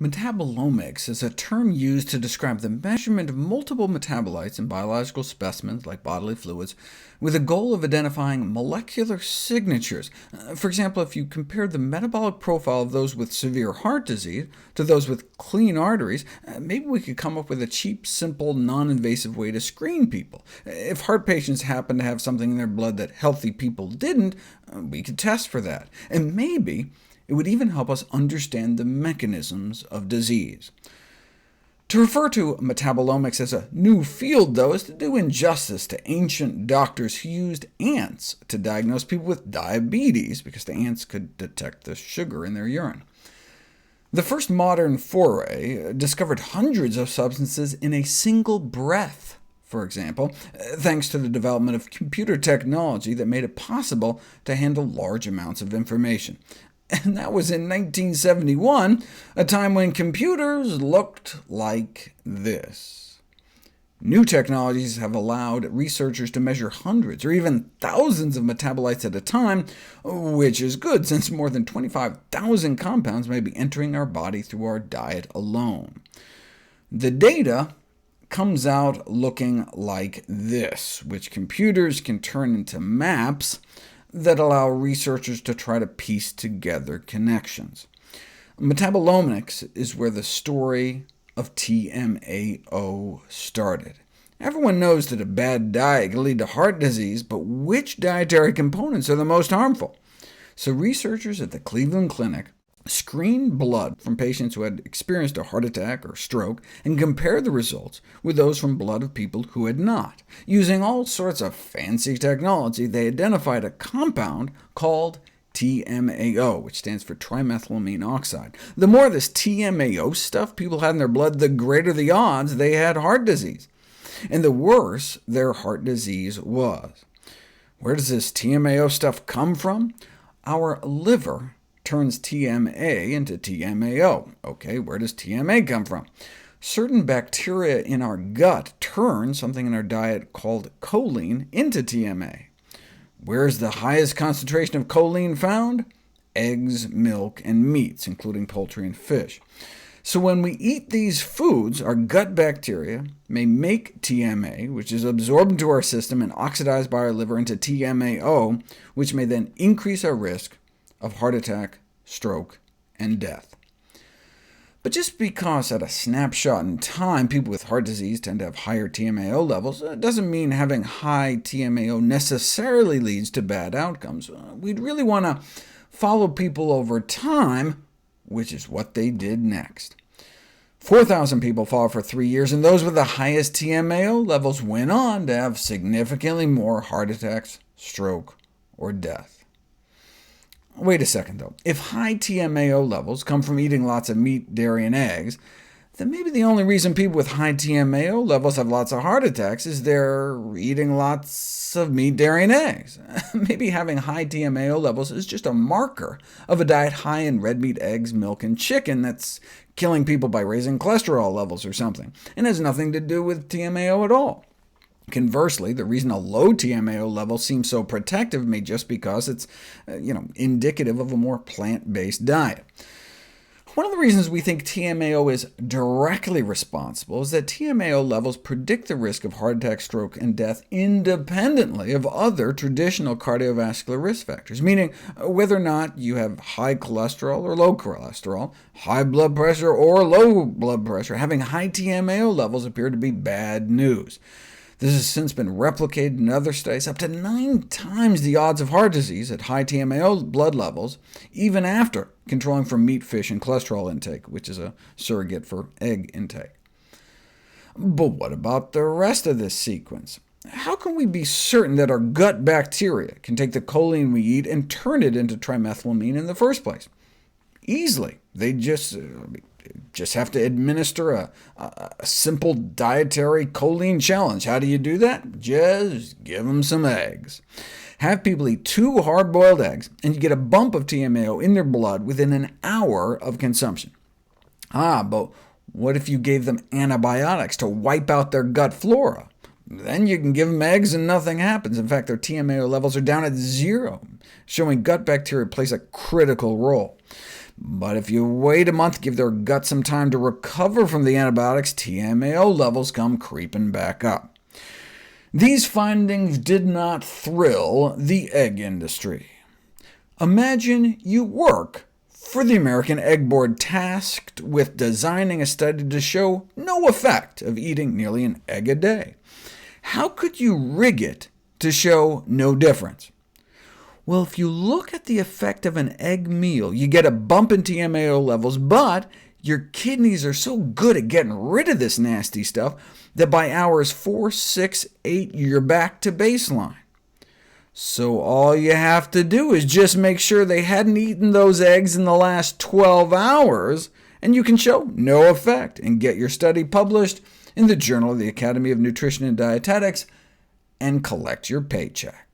Metabolomics is a term used to describe the measurement of multiple metabolites in biological specimens, like bodily fluids, with the goal of identifying molecular signatures. For example, if you compared the metabolic profile of those with severe heart disease to those with clean arteries, maybe we could come up with a cheap, simple, non-invasive way to screen people. If heart patients happen to have something in their blood that healthy people didn't, we could test for that. And maybe it would even help us understand the mechanisms of disease. To refer to metabolomics as a new field, though, is to do injustice to ancient doctors who used ants to diagnose people with diabetes, because the ants could detect the sugar in their urine. The first modern foray discovered hundreds of substances in a single breath, for example, thanks to the development of computer technology that made it possible to handle large amounts of information. And that was in 1971, a time when computers looked like this. New technologies have allowed researchers to measure hundreds or even thousands of metabolites at a time, which is good, since more than 25,000 compounds may be entering our body through our diet alone. The data comes out looking like this, which computers can turn into maps that allow researchers to try to piece together connections. Metabolomics is where the story of TMAO started. Everyone knows that a bad diet can lead to heart disease, but which dietary components are the most harmful? So researchers at the Cleveland Clinic screened blood from patients who had experienced a heart attack or stroke, and compared the results with those from blood of people who had not. Using all sorts of fancy technology, they identified a compound called TMAO, which stands for trimethylamine oxide. The more of this TMAO stuff people had in their blood, the greater the odds they had heart disease, and the worse their heart disease was. Where does this TMAO stuff come from? Our liver turns TMA into TMAO. OK, where does TMA come from? Certain bacteria in our gut turn something in our diet called choline into TMA. Where is the highest concentration of choline found? Eggs, milk, and meats, including poultry and fish. So when we eat these foods, our gut bacteria may make TMA, which is absorbed into our system and oxidized by our liver into TMAO, which may then increase our risk of heart attack, stroke, and death. But just because at a snapshot in time people with heart disease tend to have higher TMAO levels, doesn't mean having high TMAO necessarily leads to bad outcomes. We'd really want to follow people over time, which is what they did next. 4,000 people followed for 3 years, and those with the highest TMAO levels went on to have significantly more heart attacks, stroke, or death. Wait a second, though. If high TMAO levels come from eating lots of meat, dairy, and eggs, then maybe the only reason people with high TMAO levels have lots of heart attacks is they're eating lots of meat, dairy, and eggs. Maybe having high TMAO levels is just a marker of a diet high in red meat, eggs, milk, and chicken that's killing people by raising cholesterol levels or something, and has nothing to do with TMAO at all. Conversely, the reason a low TMAO level seems so protective may just because it's indicative of a more plant-based diet. One of the reasons we think TMAO is directly responsible is that TMAO levels predict the risk of heart attack, stroke, and death independently of other traditional cardiovascular risk factors, meaning whether or not you have high cholesterol or low cholesterol, high blood pressure or low blood pressure, having high TMAO levels appear to be bad news. This has since been replicated in other studies, up to 9 times the odds of heart disease at high TMAO blood levels, even after controlling for meat, fish, and cholesterol intake, which is a surrogate for egg intake. But what about the rest of this sequence? How can we be certain that our gut bacteria can take the choline we eat and turn it into trimethylamine in the first place? Easily. They just have to administer a simple dietary choline challenge. How do you do that? Just give them some eggs. Have people eat 2 hard-boiled eggs, and you get a bump of TMAO in their blood within an hour of consumption. But what if you gave them antibiotics to wipe out their gut flora? Then you can give them eggs and nothing happens. In fact, their TMAO levels are down at 0, showing gut bacteria plays a critical role. But if you wait a month, give their gut some time to recover from the antibiotics, TMAO levels come creeping back up. These findings did not thrill the egg industry. Imagine you work for the American Egg Board, tasked with designing a study to show no effect of eating nearly an egg a day. How could you rig it to show no difference? Well, if you look at the effect of an egg meal, you get a bump in TMAO levels, but your kidneys are so good at getting rid of this nasty stuff that by hours 4, 6, 8, you're back to baseline. So all you have to do is just make sure they hadn't eaten those eggs in the last 12 hours, and you can show no effect and get your study published in the Journal of the Academy of Nutrition and Dietetics and collect your paycheck.